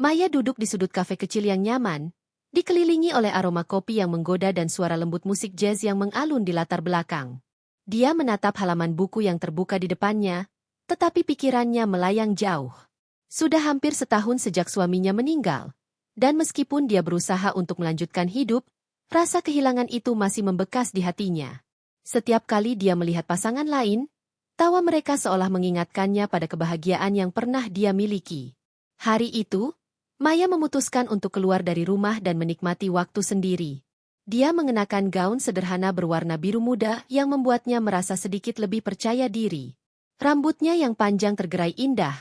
Maya duduk di sudut kafe kecil yang nyaman, dikelilingi oleh aroma kopi yang menggoda dan suara lembut musik jazz yang mengalun di latar belakang. Dia menatap halaman buku yang terbuka di depannya, tetapi pikirannya melayang jauh. Sudah hampir setahun sejak suaminya meninggal, dan meskipun dia berusaha untuk melanjutkan hidup, rasa kehilangan itu masih membekas di hatinya. Setiap kali dia melihat pasangan lain, tawa mereka seolah mengingatkannya pada kebahagiaan yang pernah dia miliki. Hari itu, Maya memutuskan untuk keluar dari rumah dan menikmati waktu sendiri. Dia mengenakan gaun sederhana berwarna biru muda yang membuatnya merasa sedikit lebih percaya diri. Rambutnya yang panjang tergerai indah,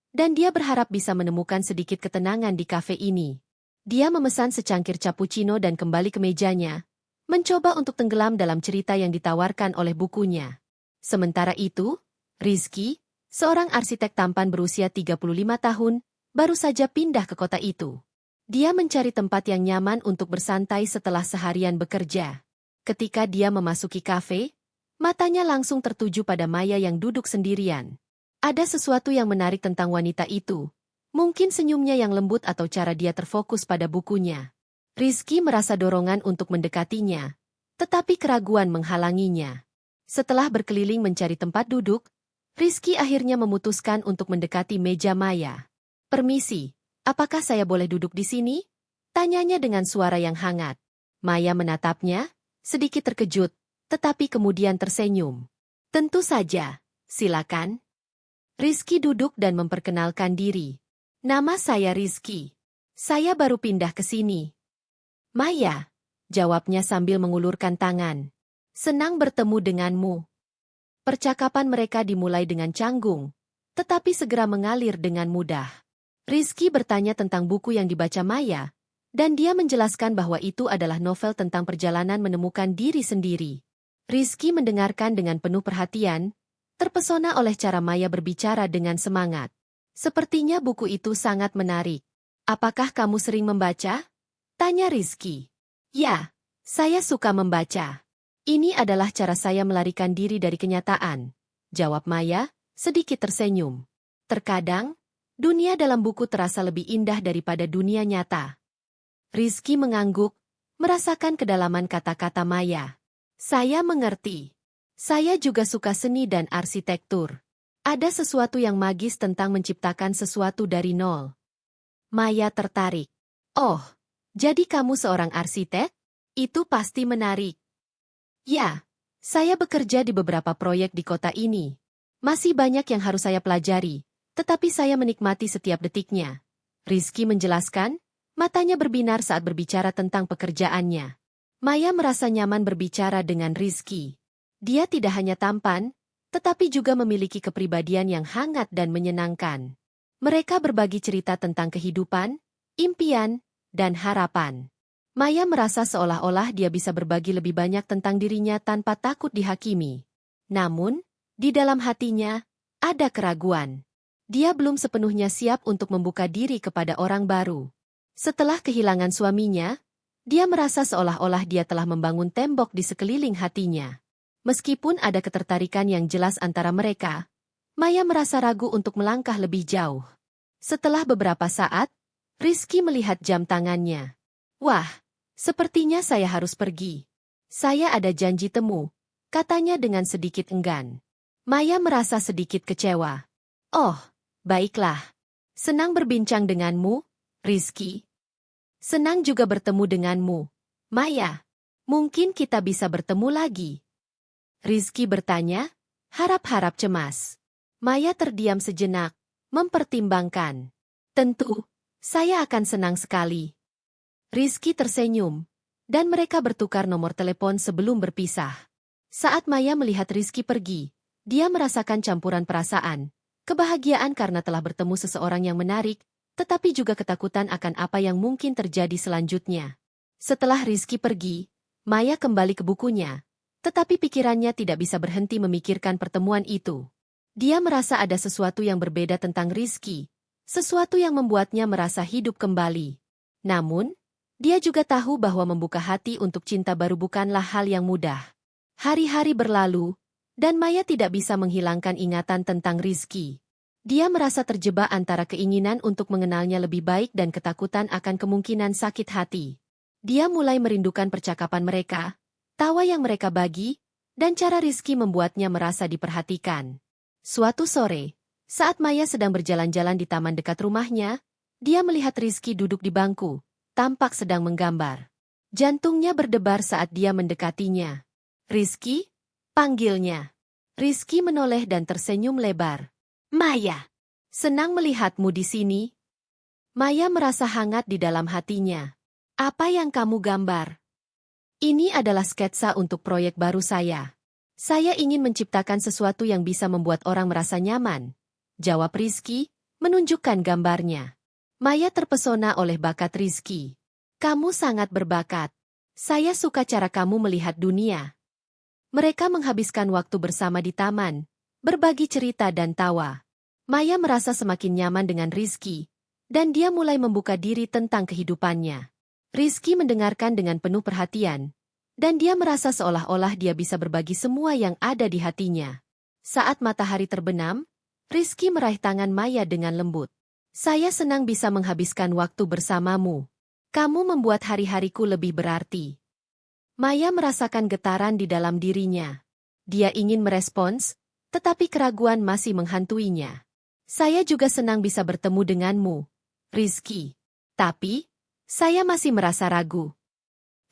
dan dia berharap bisa menemukan sedikit ketenangan di kafe ini. Dia memesan secangkir cappuccino dan kembali ke mejanya, mencoba untuk tenggelam dalam cerita yang ditawarkan oleh bukunya. Sementara itu, Rizky, seorang arsitek tampan berusia 35 tahun, baru saja pindah ke kota itu. Dia mencari tempat yang nyaman untuk bersantai setelah seharian bekerja. Ketika dia memasuki kafe, matanya langsung tertuju pada Maya yang duduk sendirian. Ada sesuatu yang menarik tentang wanita itu. Mungkin senyumnya yang lembut atau cara dia terfokus pada bukunya. Rizky merasa dorongan untuk mendekatinya, tetapi keraguan menghalanginya. Setelah berkeliling mencari tempat duduk, Rizky akhirnya memutuskan untuk mendekati meja Maya. "Permisi, apakah saya boleh duduk di sini?" Tanyanya dengan suara yang hangat. Maya menatapnya, sedikit terkejut, tetapi kemudian tersenyum. "Tentu saja, silakan." Rizky duduk dan memperkenalkan diri. "Nama saya Rizky. Saya baru pindah ke sini." "Maya," jawabnya sambil mengulurkan tangan. "Senang bertemu denganmu." Percakapan mereka dimulai dengan canggung, tetapi segera mengalir dengan mudah. Rizky bertanya tentang buku yang dibaca Maya, dan dia menjelaskan bahwa itu adalah novel tentang perjalanan menemukan diri sendiri. Rizky mendengarkan dengan penuh perhatian, terpesona oleh cara Maya berbicara dengan semangat. Sepertinya buku itu sangat menarik. "Apakah kamu sering membaca?" tanya Rizky. "Ya, saya suka membaca. Ini adalah cara saya melarikan diri dari kenyataan," jawab Maya, sedikit tersenyum. "Terkadang, dunia dalam buku terasa lebih indah daripada dunia nyata." Rizky mengangguk, merasakan kedalaman kata-kata Maya. "Saya mengerti. Saya juga suka seni dan arsitektur. Ada sesuatu yang magis tentang menciptakan sesuatu dari nol." Maya tertarik. "Oh, jadi kamu seorang arsitek? Itu pasti menarik." "Ya, saya bekerja di beberapa proyek di kota ini. Masih banyak yang harus saya pelajari, tetapi saya menikmati setiap detiknya." Rizky menjelaskan, matanya berbinar saat berbicara tentang pekerjaannya. Maya merasa nyaman berbicara dengan Rizky. Dia tidak hanya tampan, tetapi juga memiliki kepribadian yang hangat dan menyenangkan. Mereka berbagi cerita tentang kehidupan, impian, dan harapan. Maya merasa seolah-olah dia bisa berbagi lebih banyak tentang dirinya tanpa takut dihakimi. Namun, di dalam hatinya, ada keraguan. Dia belum sepenuhnya siap untuk membuka diri kepada orang baru. Setelah kehilangan suaminya, dia merasa seolah-olah dia telah membangun tembok di sekeliling hatinya. Meskipun ada ketertarikan yang jelas antara mereka, Maya merasa ragu untuk melangkah lebih jauh. Setelah beberapa saat, Rizky melihat jam tangannya. "Wah, sepertinya saya harus pergi. Saya ada janji temu," katanya dengan sedikit enggan. Maya merasa sedikit kecewa. "Oh, baiklah. Senang berbincang denganmu, Rizky. Senang juga bertemu denganmu, Maya. Mungkin kita bisa bertemu lagi." Rizky bertanya, harap-harap cemas. Maya terdiam sejenak, mempertimbangkan. "Tentu, saya akan senang sekali." Rizky tersenyum, dan mereka bertukar nomor telepon sebelum berpisah. Saat Maya melihat Rizky pergi, dia merasakan campuran perasaan, kebahagiaan karena telah bertemu seseorang yang menarik, tetapi juga ketakutan akan apa yang mungkin terjadi selanjutnya. Setelah Rizky pergi, Maya kembali ke bukunya, tetapi pikirannya tidak bisa berhenti memikirkan pertemuan itu. Dia merasa ada sesuatu yang berbeda tentang Rizky, sesuatu yang membuatnya merasa hidup kembali. Namun, dia juga tahu bahwa membuka hati untuk cinta baru bukanlah hal yang mudah. Hari-hari berlalu, dan Maya tidak bisa menghilangkan ingatan tentang Rizky. Dia merasa terjebak antara keinginan untuk mengenalnya lebih baik dan ketakutan akan kemungkinan sakit hati. Dia mulai merindukan percakapan mereka, tawa yang mereka bagi, dan cara Rizky membuatnya merasa diperhatikan. Suatu sore, saat Maya sedang berjalan-jalan di taman dekat rumahnya, dia melihat Rizky duduk di bangku, tampak sedang menggambar. Jantungnya berdebar saat dia mendekatinya. "Rizky?" panggilnya. Rizky menoleh dan tersenyum lebar. "Maya, senang melihatmu di sini." Maya merasa hangat di dalam hatinya. "Apa yang kamu gambar?" "Ini adalah sketsa untuk proyek baru saya. Saya ingin menciptakan sesuatu yang bisa membuat orang merasa nyaman," jawab Rizky, menunjukkan gambarnya. Maya terpesona oleh bakat Rizky. "Kamu sangat berbakat. Saya suka cara kamu melihat dunia." Mereka menghabiskan waktu bersama di taman, berbagi cerita dan tawa. Maya merasa semakin nyaman dengan Rizky, dan dia mulai membuka diri tentang kehidupannya. Rizky mendengarkan dengan penuh perhatian, dan dia merasa seolah-olah dia bisa berbagi semua yang ada di hatinya. Saat matahari terbenam, Rizky meraih tangan Maya dengan lembut. "Saya senang bisa menghabiskan waktu bersamamu. Kamu membuat hari-hariku lebih berarti." Maya merasakan getaran di dalam dirinya. Dia ingin merespons, tetapi keraguan masih menghantuinya. "Saya juga senang bisa bertemu denganmu, Rizky. Tapi, saya masih merasa ragu."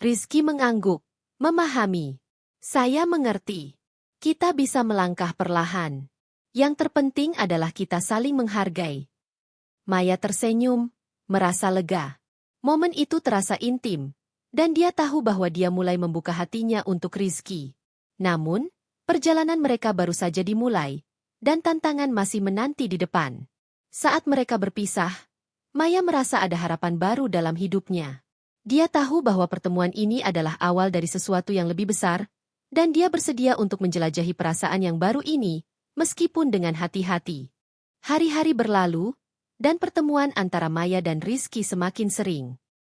Rizky mengangguk, memahami. "Saya mengerti. Kita bisa melangkah perlahan. Yang terpenting adalah kita saling menghargai." Maya tersenyum, merasa lega. Momen itu terasa intim, dan dia tahu bahwa dia mulai membuka hatinya untuk Rizky. Namun, perjalanan mereka baru saja dimulai, dan tantangan masih menanti di depan. Saat mereka berpisah, Maya merasa ada harapan baru dalam hidupnya. Dia tahu bahwa pertemuan ini adalah awal dari sesuatu yang lebih besar, dan dia bersedia untuk menjelajahi perasaan yang baru ini, meskipun dengan hati-hati. Hari-hari berlalu, dan pertemuan antara Maya dan Rizky semakin sering.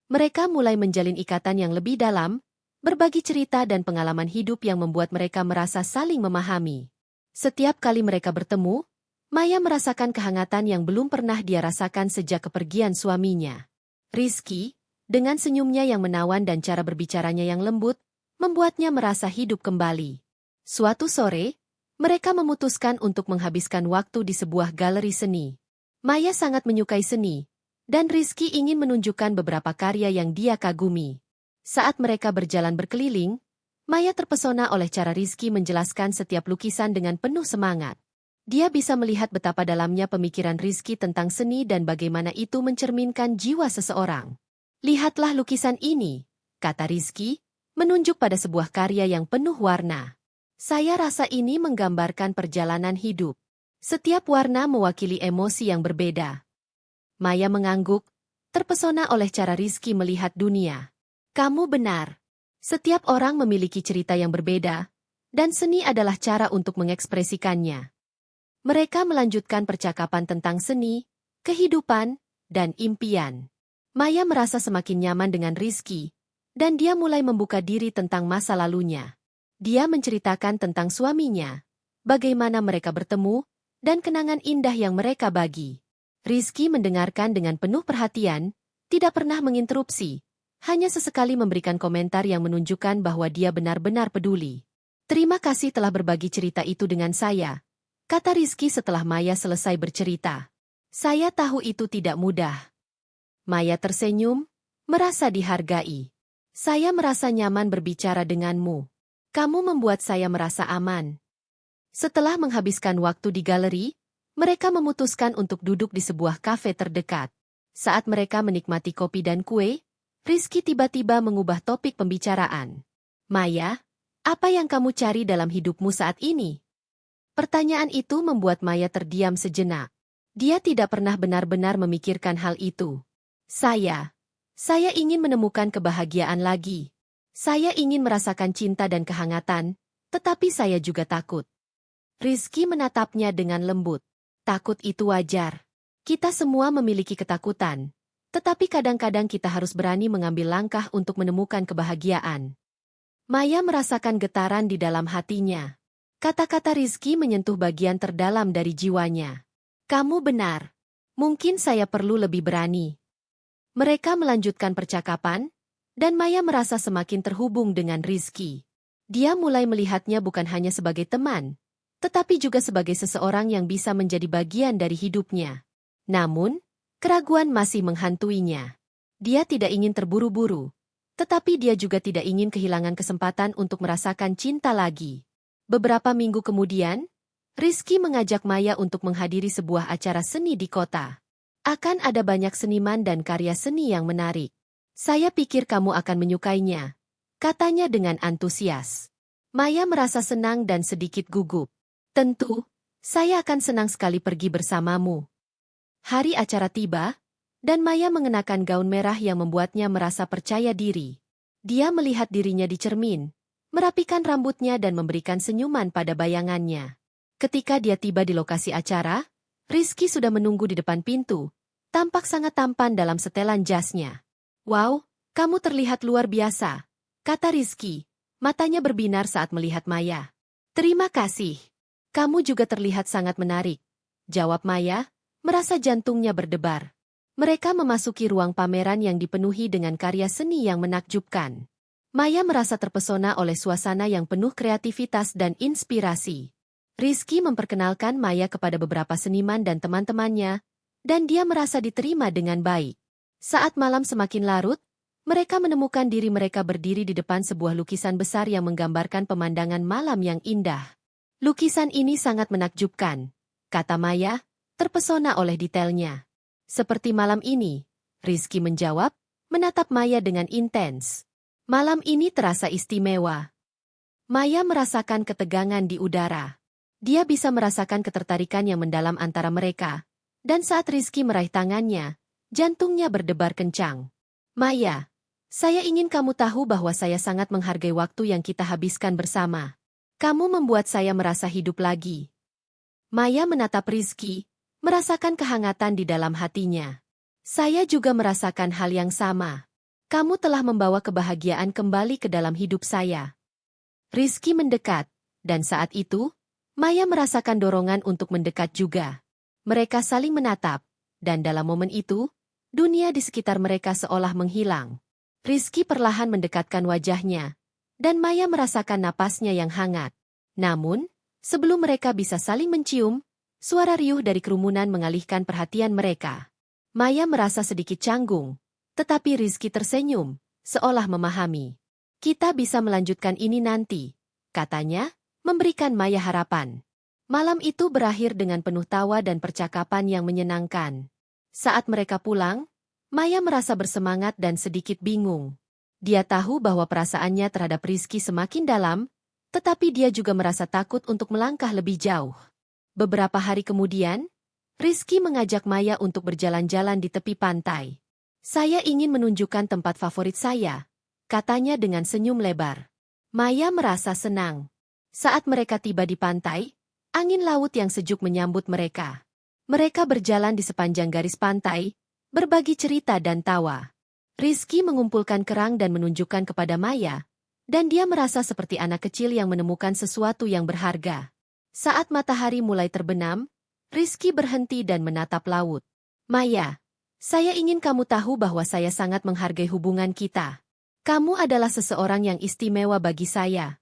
Mereka mulai menjalin ikatan yang lebih dalam, berbagi cerita dan pengalaman hidup yang membuat mereka merasa saling memahami. Setiap kali mereka bertemu, Maya merasakan kehangatan yang belum pernah dia rasakan sejak kepergian suaminya. Rizky, dengan senyumnya yang menawan dan cara berbicaranya yang lembut, membuatnya merasa hidup kembali. Suatu sore, mereka memutuskan untuk menghabiskan waktu di sebuah galeri seni. Maya sangat menyukai seni, dan Rizky ingin menunjukkan beberapa karya yang dia kagumi. Saat mereka berjalan berkeliling, Maya terpesona oleh cara Rizky menjelaskan setiap lukisan dengan penuh semangat. Dia bisa melihat betapa dalamnya pemikiran Rizky tentang seni dan bagaimana itu mencerminkan jiwa seseorang. "Lihatlah lukisan ini," kata Rizky, menunjuk pada sebuah karya yang penuh warna. "Saya rasa ini menggambarkan perjalanan hidup. Setiap warna mewakili emosi yang berbeda." Maya mengangguk, terpesona oleh cara Rizky melihat dunia. "Kamu benar. Setiap orang memiliki cerita yang berbeda, dan seni adalah cara untuk mengekspresikannya." Mereka melanjutkan percakapan tentang seni, kehidupan, dan impian. Maya merasa semakin nyaman dengan Rizky, dan dia mulai membuka diri tentang masa lalunya. Dia menceritakan tentang suaminya, bagaimana mereka bertemu, dan kenangan indah yang mereka bagi. Rizky mendengarkan dengan penuh perhatian, tidak pernah menginterupsi, hanya sesekali memberikan komentar yang menunjukkan bahwa dia benar-benar peduli. "Terima kasih telah berbagi cerita itu dengan saya," kata Rizky setelah Maya selesai bercerita. "Saya tahu itu tidak mudah." Maya tersenyum, merasa dihargai. "Saya merasa nyaman berbicara denganmu. Kamu membuat saya merasa aman." Setelah menghabiskan waktu di galeri, mereka memutuskan untuk duduk di sebuah kafe terdekat. Saat mereka menikmati kopi dan kue, Rizky tiba-tiba mengubah topik pembicaraan. "Maya, apa yang kamu cari dalam hidupmu saat ini?" Pertanyaan itu membuat Maya terdiam sejenak. Dia tidak pernah benar-benar memikirkan hal itu. Saya ingin menemukan kebahagiaan lagi. Saya ingin merasakan cinta dan kehangatan, tetapi saya juga takut." Rizky menatapnya dengan lembut. "Takut itu wajar. Kita semua memiliki ketakutan, tetapi kadang-kadang kita harus berani mengambil langkah untuk menemukan kebahagiaan." Maya merasakan getaran di dalam hatinya. Kata-kata Rizky menyentuh bagian terdalam dari jiwanya. Kamu benar. Mungkin saya perlu lebih berani. Mereka melanjutkan percakapan, dan Maya merasa semakin terhubung dengan Rizky. Dia mulai melihatnya bukan hanya sebagai teman, tetapi juga sebagai seseorang yang bisa menjadi bagian dari hidupnya. Namun, keraguan masih menghantuinya. Dia tidak ingin terburu-buru, tetapi dia juga tidak ingin kehilangan kesempatan untuk merasakan cinta lagi. Beberapa minggu kemudian, Rizky mengajak Maya untuk menghadiri sebuah acara seni di kota. Akan ada banyak seniman dan karya seni yang menarik. Saya pikir kamu akan menyukainya, katanya dengan antusias. Maya merasa senang dan sedikit gugup. Tentu, saya akan senang sekali pergi bersamamu. Hari acara tiba, dan Maya mengenakan gaun merah yang membuatnya merasa percaya diri. Dia melihat dirinya di cermin, merapikan rambutnya dan memberikan senyuman pada bayangannya. Ketika dia tiba di lokasi acara, Rizky sudah menunggu di depan pintu, tampak sangat tampan dalam setelan jasnya. Wow, kamu terlihat luar biasa, kata Rizky, matanya berbinar saat melihat Maya. Terima kasih. Kamu juga terlihat sangat menarik, jawab Maya, merasa jantungnya berdebar. Mereka memasuki ruang pameran yang dipenuhi dengan karya seni yang menakjubkan. Maya merasa terpesona oleh suasana yang penuh kreativitas dan inspirasi. Rizky memperkenalkan Maya kepada beberapa seniman dan teman-temannya, dan dia merasa diterima dengan baik. Saat malam semakin larut, mereka menemukan diri mereka berdiri di depan sebuah lukisan besar yang menggambarkan pemandangan malam yang indah. Lukisan ini sangat menakjubkan, kata Maya, terpesona oleh detailnya. Seperti malam ini, Rizky menjawab, menatap Maya dengan intens. Malam ini terasa istimewa. Maya merasakan ketegangan di udara. Dia bisa merasakan ketertarikan yang mendalam antara mereka, dan saat Rizky meraih tangannya, jantungnya berdebar kencang. Maya, saya ingin kamu tahu bahwa saya sangat menghargai waktu yang kita habiskan bersama. Kamu membuat saya merasa hidup lagi. Maya menatap Rizky, merasakan kehangatan di dalam hatinya. Saya juga merasakan hal yang sama. Kamu telah membawa kebahagiaan kembali ke dalam hidup saya. Rizky mendekat, dan saat itu, Maya merasakan dorongan untuk mendekat juga. Mereka saling menatap, dan dalam momen itu, dunia di sekitar mereka seolah menghilang. Rizky perlahan mendekatkan wajahnya, dan Maya merasakan napasnya yang hangat. Namun, sebelum mereka bisa saling mencium, suara riuh dari kerumunan mengalihkan perhatian mereka. Maya merasa sedikit canggung, tetapi Rizky tersenyum, seolah memahami. Kita bisa melanjutkan ini nanti, katanya, memberikan Maya harapan. Malam itu berakhir dengan penuh tawa dan percakapan yang menyenangkan. Saat mereka pulang, Maya merasa bersemangat dan sedikit bingung. Dia tahu bahwa perasaannya terhadap Rizky semakin dalam, tetapi dia juga merasa takut untuk melangkah lebih jauh. Beberapa hari kemudian, Rizky mengajak Maya untuk berjalan-jalan di tepi pantai. Saya ingin menunjukkan tempat favorit saya, katanya dengan senyum lebar. Maya merasa senang. Saat mereka tiba di pantai, angin laut yang sejuk menyambut mereka. Mereka berjalan di sepanjang garis pantai, berbagi cerita dan tawa. Rizky mengumpulkan kerang dan menunjukkan kepada Maya, dan dia merasa seperti anak kecil yang menemukan sesuatu yang berharga. Saat matahari mulai terbenam, Rizky berhenti dan menatap laut. Maya, saya ingin kamu tahu bahwa saya sangat menghargai hubungan kita. Kamu adalah seseorang yang istimewa bagi saya.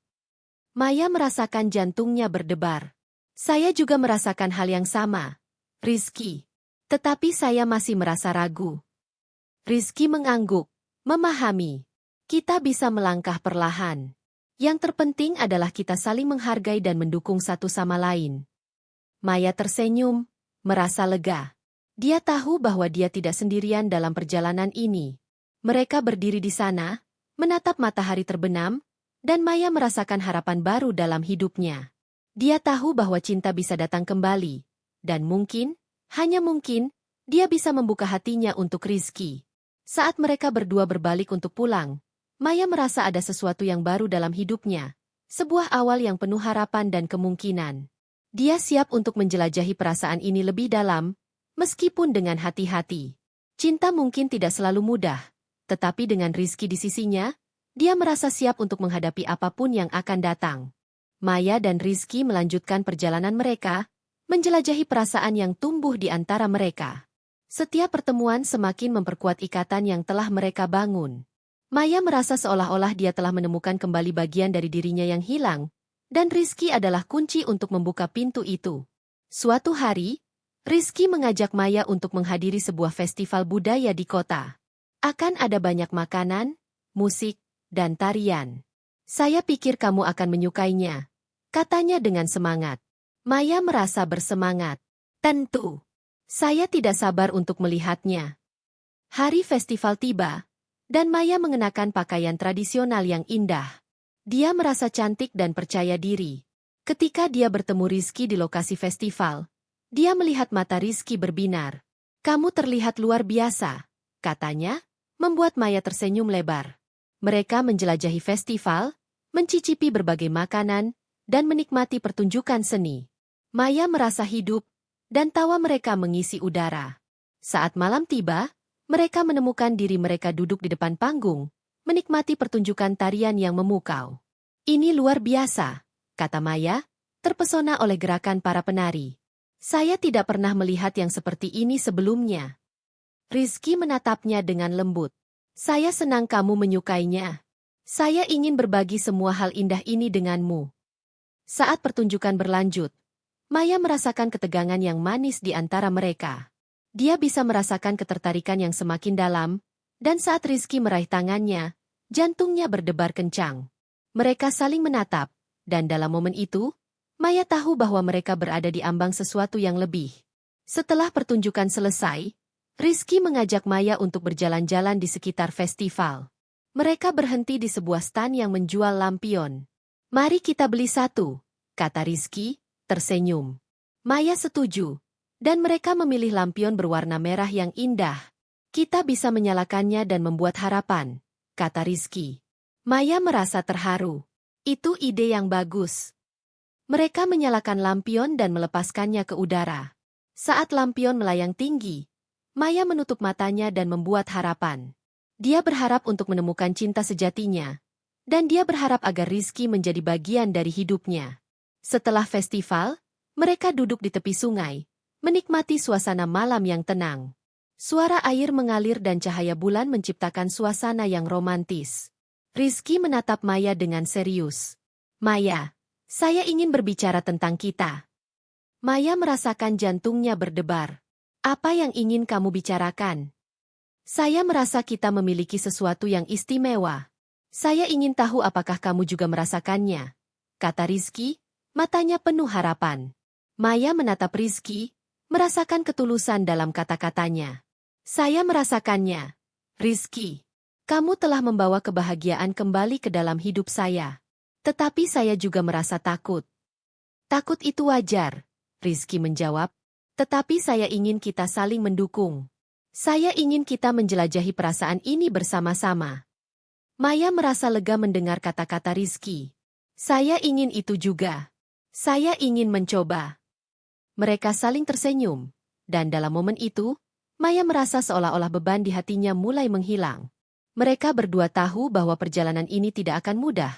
Maya merasakan jantungnya berdebar. Saya juga merasakan hal yang sama, Rizky. Tetapi saya masih merasa ragu. Rizky mengangguk, memahami. Kita bisa melangkah perlahan. Yang terpenting adalah kita saling menghargai dan mendukung satu sama lain. Maya tersenyum, merasa lega. Dia tahu bahwa dia tidak sendirian dalam perjalanan ini. Mereka berdiri di sana, menatap matahari terbenam, dan Maya merasakan harapan baru dalam hidupnya. Dia tahu bahwa cinta bisa datang kembali, dan mungkin, hanya mungkin, dia bisa membuka hatinya untuk Rizky. Saat mereka berdua berbalik untuk pulang, Maya merasa ada sesuatu yang baru dalam hidupnya, sebuah awal yang penuh harapan dan kemungkinan. Dia siap untuk menjelajahi perasaan ini lebih dalam, meskipun dengan hati-hati. Cinta mungkin tidak selalu mudah, tetapi dengan Rizky di sisinya, dia merasa siap untuk menghadapi apapun yang akan datang. Maya dan Rizky melanjutkan perjalanan mereka, menjelajahi perasaan yang tumbuh di antara mereka. Setiap pertemuan semakin memperkuat ikatan yang telah mereka bangun. Maya merasa seolah-olah dia telah menemukan kembali bagian dari dirinya yang hilang, dan Rizky adalah kunci untuk membuka pintu itu. Suatu hari, Rizky mengajak Maya untuk menghadiri sebuah festival budaya di kota. Akan ada banyak makanan, musik, dan tarian. Saya pikir kamu akan menyukainya, katanya dengan semangat. Maya merasa bersemangat. Tentu. Saya tidak sabar untuk melihatnya. Hari festival tiba, dan Maya mengenakan pakaian tradisional yang indah. Dia merasa cantik dan percaya diri. Ketika dia bertemu Rizky di lokasi festival, dia melihat mata Rizky berbinar. Kamu terlihat luar biasa, katanya, membuat Maya tersenyum lebar. Mereka menjelajahi festival, mencicipi berbagai makanan, dan menikmati pertunjukan seni. Maya merasa hidup, dan tawa mereka mengisi udara. Saat malam tiba, mereka menemukan diri mereka duduk di depan panggung, menikmati pertunjukan tarian yang memukau. Ini luar biasa, kata Maya, terpesona oleh gerakan para penari. Saya tidak pernah melihat yang seperti ini sebelumnya. Rizky menatapnya dengan lembut. Saya senang kamu menyukainya. Saya ingin berbagi semua hal indah ini denganmu. Saat pertunjukan berlanjut, Maya merasakan ketegangan yang manis di antara mereka. Dia bisa merasakan ketertarikan yang semakin dalam, dan saat Rizky meraih tangannya, jantungnya berdebar kencang. Mereka saling menatap, dan dalam momen itu, Maya tahu bahwa mereka berada di ambang sesuatu yang lebih. Setelah pertunjukan selesai, Rizky mengajak Maya untuk berjalan-jalan di sekitar festival. Mereka berhenti di sebuah stan yang menjual lampion. Mari kita beli satu, kata Rizky, tersenyum. Maya setuju, dan mereka memilih lampion berwarna merah yang indah. Kita bisa menyalakannya dan membuat harapan, kata Rizky. Maya merasa terharu. Itu ide yang bagus. Mereka menyalakan lampion dan melepaskannya ke udara. Saat lampion melayang tinggi, Maya menutup matanya dan membuat harapan. Dia berharap untuk menemukan cinta sejatinya, dan dia berharap agar Rizky menjadi bagian dari hidupnya. Setelah festival, mereka duduk di tepi sungai, menikmati suasana malam yang tenang. Suara air mengalir dan cahaya bulan menciptakan suasana yang romantis. Rizky menatap Maya dengan serius. Maya, saya ingin berbicara tentang kita. Maya merasakan jantungnya berdebar. Apa yang ingin kamu bicarakan? Saya merasa kita memiliki sesuatu yang istimewa. Saya ingin tahu apakah kamu juga merasakannya, kata Rizky, matanya penuh harapan. Maya menatap Rizky, merasakan ketulusan dalam kata-katanya. Saya merasakannya. Rizky, kamu telah membawa kebahagiaan kembali ke dalam hidup saya. Tetapi saya juga merasa takut. Takut itu wajar, Rizky menjawab. Tetapi saya ingin kita saling mendukung. Saya ingin kita menjelajahi perasaan ini bersama-sama. Maya merasa lega mendengar kata-kata Rizky. Saya ingin itu juga. Saya ingin mencoba. Mereka saling tersenyum, dan dalam momen itu, Maya merasa seolah-olah beban di hatinya mulai menghilang. Mereka berdua tahu bahwa perjalanan ini tidak akan mudah,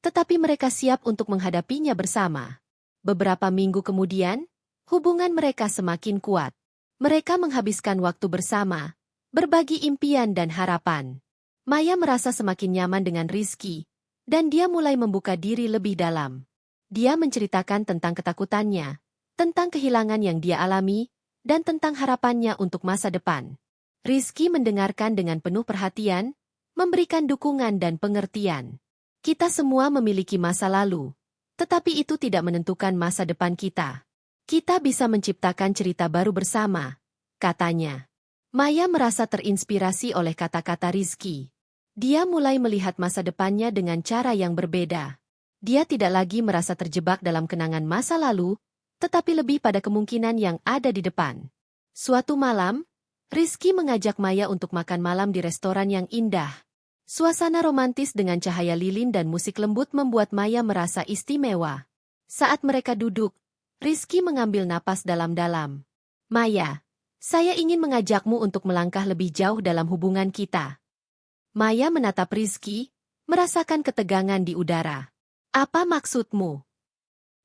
tetapi mereka siap untuk menghadapinya bersama. Beberapa minggu kemudian, hubungan mereka semakin kuat. Mereka menghabiskan waktu bersama, berbagi impian dan harapan. Maya merasa semakin nyaman dengan Rizky, dan dia mulai membuka diri lebih dalam. Dia menceritakan tentang ketakutannya, tentang kehilangan yang dia alami, dan tentang harapannya untuk masa depan. Rizky mendengarkan dengan penuh perhatian, memberikan dukungan dan pengertian. Kita semua memiliki masa lalu, tetapi itu tidak menentukan masa depan kita. Kita bisa menciptakan cerita baru bersama, katanya. Maya merasa terinspirasi oleh kata-kata Rizky. Dia mulai melihat masa depannya dengan cara yang berbeda. Dia tidak lagi merasa terjebak dalam kenangan masa lalu, tetapi lebih pada kemungkinan yang ada di depan. Suatu malam, Rizky mengajak Maya untuk makan malam di restoran yang indah. Suasana romantis dengan cahaya lilin dan musik lembut membuat Maya merasa istimewa. Saat mereka duduk, Rizky mengambil napas dalam-dalam. Maya, saya ingin mengajakmu untuk melangkah lebih jauh dalam hubungan kita. Maya menatap Rizky, merasakan ketegangan di udara. Apa maksudmu?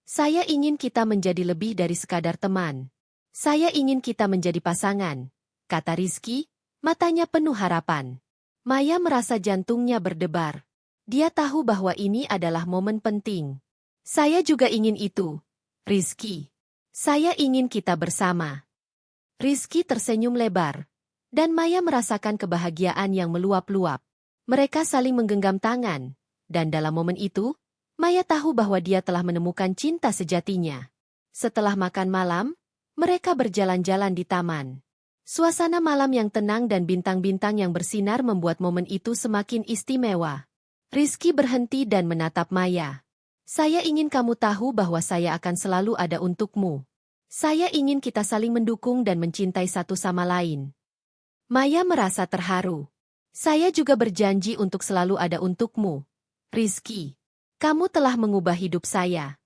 Saya ingin kita menjadi lebih dari sekadar teman. Saya ingin kita menjadi pasangan, kata Rizky, matanya penuh harapan. Maya merasa jantungnya berdebar. Dia tahu bahwa ini adalah momen penting. Saya juga ingin itu, Rizky. Saya ingin kita bersama. Rizky tersenyum lebar, dan Maya merasakan kebahagiaan yang meluap-luap. Mereka saling menggenggam tangan, dan dalam momen itu, Maya tahu bahwa dia telah menemukan cinta sejatinya. Setelah makan malam, mereka berjalan-jalan di taman. Suasana malam yang tenang dan bintang-bintang yang bersinar membuat momen itu semakin istimewa. Rizky berhenti dan menatap Maya. Saya ingin kamu tahu bahwa saya akan selalu ada untukmu. Saya ingin kita saling mendukung dan mencintai satu sama lain. Maya merasa terharu. Saya juga berjanji untuk selalu ada untukmu, Rizky. Kamu telah mengubah hidup saya.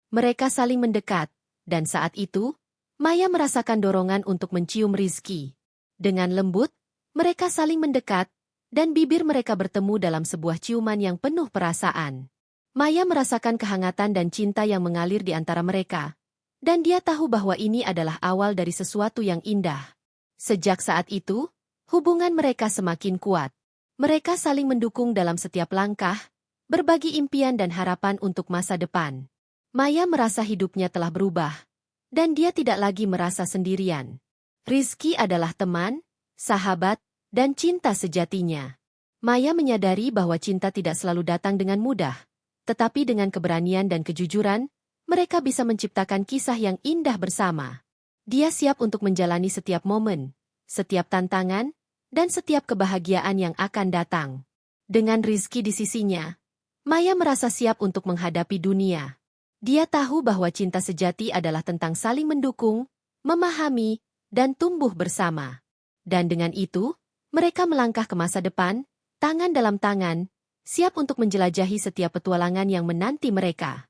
Mereka saling mendekat, dan saat itu, Maya merasakan dorongan untuk mencium Rizky. Dengan lembut, mereka saling mendekat, dan bibir mereka bertemu dalam sebuah ciuman yang penuh perasaan. Maya merasakan kehangatan dan cinta yang mengalir di antara mereka, dan dia tahu bahwa ini adalah awal dari sesuatu yang indah. Sejak saat itu, hubungan mereka semakin kuat. Mereka saling mendukung dalam setiap langkah, berbagi impian dan harapan untuk masa depan. Maya merasa hidupnya telah berubah, dan dia tidak lagi merasa sendirian. Rizky adalah teman, sahabat, dan cinta sejatinya. Maya menyadari bahwa cinta tidak selalu datang dengan mudah, tetapi dengan keberanian dan kejujuran, mereka bisa menciptakan kisah yang indah bersama. Dia siap untuk menjalani setiap momen, setiap tantangan, dan setiap kebahagiaan yang akan datang. Dengan Rizky di sisinya, Maya merasa siap untuk menghadapi dunia. Dia tahu bahwa cinta sejati adalah tentang saling mendukung, memahami, dan tumbuh bersama. Dan dengan itu, mereka melangkah ke masa depan, tangan dalam tangan, siap untuk menjelajahi setiap petualangan yang menanti mereka.